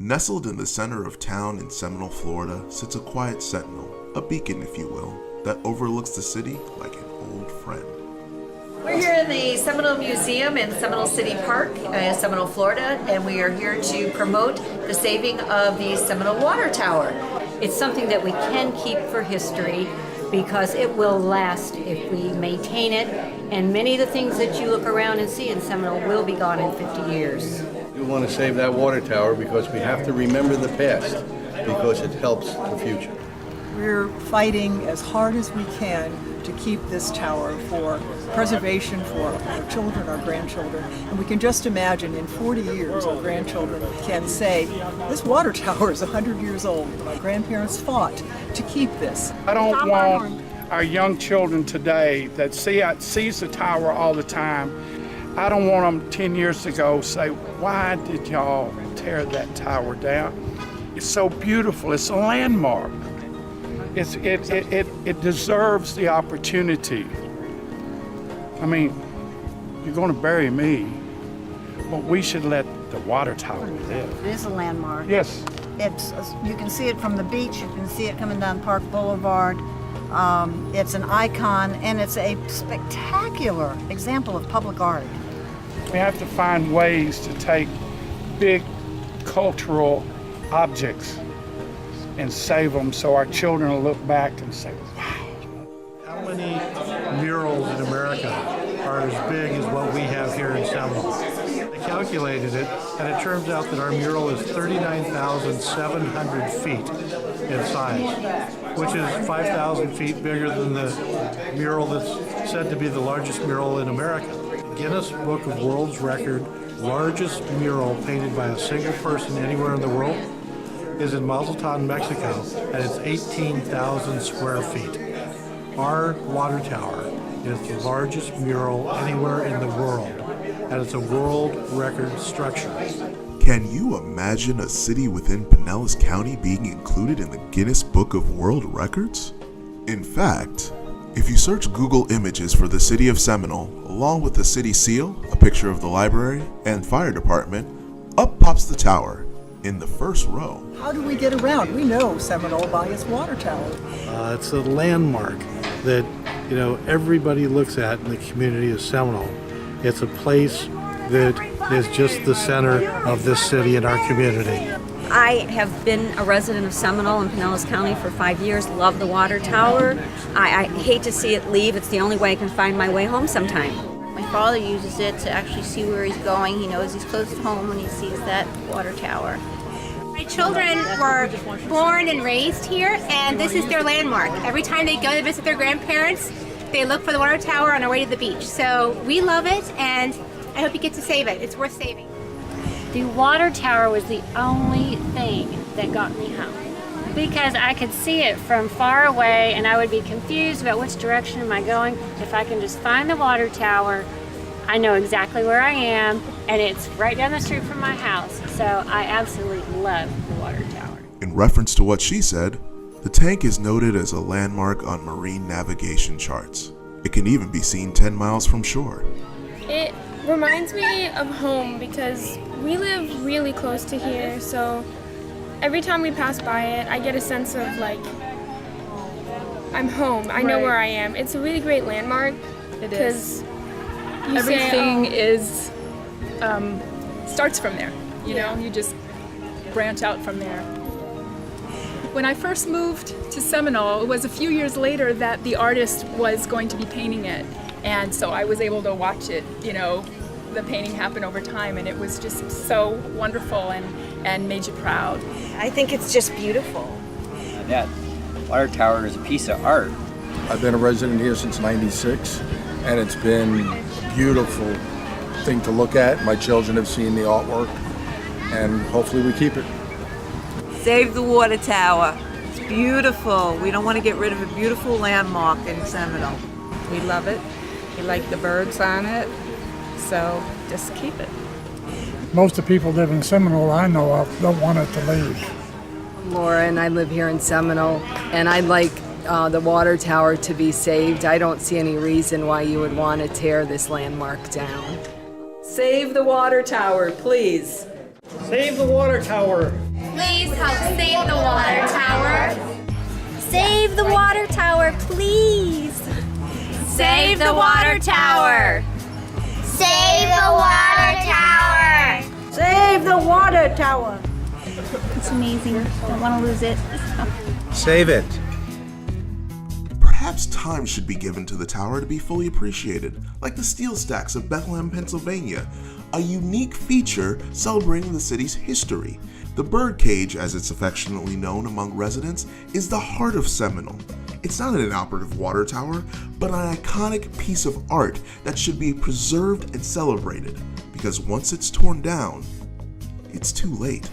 Nestled in the center of town in Seminole, Florida, sits a quiet sentinel, a beacon if you will, that overlooks the city like an old friend. We're here in the Seminole Museum in Seminole City Park in Seminole, Florida, and we are here to promote the saving of the Seminole Water Tower. It's something that we can keep for history because it will last if we maintain it, and many of the things that you look around and see in Seminole will be gone in 50 years. We want to save that water tower because we have to remember the past because it helps the future. We're fighting as hard as we can to keep this tower for preservation for our children, our grandchildren. And we can just imagine in 40 years our grandchildren can say, this water tower is 100 years old. My grandparents fought to keep this. I don't want our young children today that sees the tower all the time, I don't want them 10 years ago say, why did y'all tear that tower down? It's so beautiful, it's a landmark. It deserves the opportunity. I mean, you're going to bury me, but we should let the water tower live. It is a landmark. Yes. You can see it from the beach, you can see it coming down Park Boulevard. It's an icon, and it's a spectacular example of public art. We have to find ways to take big cultural objects and save them so our children will look back and say, wow. How many murals in America are as big as what we have here in Seminole? I calculated it, and it turns out that our mural is 39,700 feet in size, which is 5,000 feet bigger than the mural that's said to be the largest mural in America. Guinness Book of World Record, largest mural painted by a single person anywhere in the world, is in Mazatlan, Mexico, and it's 18,000 square feet. Our water tower is the largest mural anywhere in the world, and it's a world record structure. Can you imagine a city within Pinellas County being included in the Guinness Book of World Records? In fact, if you search Google Images for the city of Seminole, along with the city seal, a picture of the library, and fire department, up pops the tower in the first row. How do we get around? We know Seminole by its water tower. It's a landmark that everybody looks at in the community of Seminole. It's a place that is just the center of this city and our community. I have been a resident of Seminole in Pinellas County for 5 years, love the water tower. I hate to see it leave. It's the only way I can find my way home sometime. My father uses it to actually see where he's going. He knows he's close to home when he sees that water tower. My children were born and raised here, and this is their landmark. Every time they go to visit their grandparents, they look for the water tower on their way to the beach. So we love it, and I hope you get to save it. It's worth saving. The water tower was the only thing that got me home because I could see it from far away and I would be confused about which direction am I going. If I can just find the water tower, I know exactly where I am, and it's right down the street from my house. So I absolutely love the water tower. In reference to what she said, the tank is noted as a landmark on marine navigation charts. It can even be seen 10 miles from shore. It reminds me of home because we live really close to here, so every time we pass by it, I get a sense of like, I'm home, I know where I am. It's a really great landmark. It is. Everything starts from there, you know, you just branch out from there. When I first moved to Seminole, it was a few years later that the artist was going to be painting it. And so I was able to watch it, the painting happen over time, and it was just so wonderful and made you proud. I think it's just beautiful. That water tower is a piece of art. I've been a resident here since '96, and it's been a beautiful thing to look at. My children have seen the artwork, and hopefully we keep it. Save the water tower. It's beautiful. We don't want to get rid of a beautiful landmark in Seminole. We love it. We like the birds on it, so just keep it. Most of the people living in Seminole I know of don't want it to leave. Laura, and I live here in Seminole, and I'd like the water tower to be saved. I don't see any reason why you would want to tear this landmark down. Save the water tower, please. Save the water tower. please help save the water tower. Save the water tower, please. Save the water tower. Save the water tower. Save the water tower. It's amazing. Don't want to lose it. Save it. Perhaps time should be given to the tower to be fully appreciated, like the steel stacks of Bethlehem, Pennsylvania, a unique feature celebrating the city's history. The birdcage, as it's affectionately known among residents, is the heart of Seminole. It's not an operative water tower, but an iconic piece of art that should be preserved and celebrated, because once it's torn down, it's too late.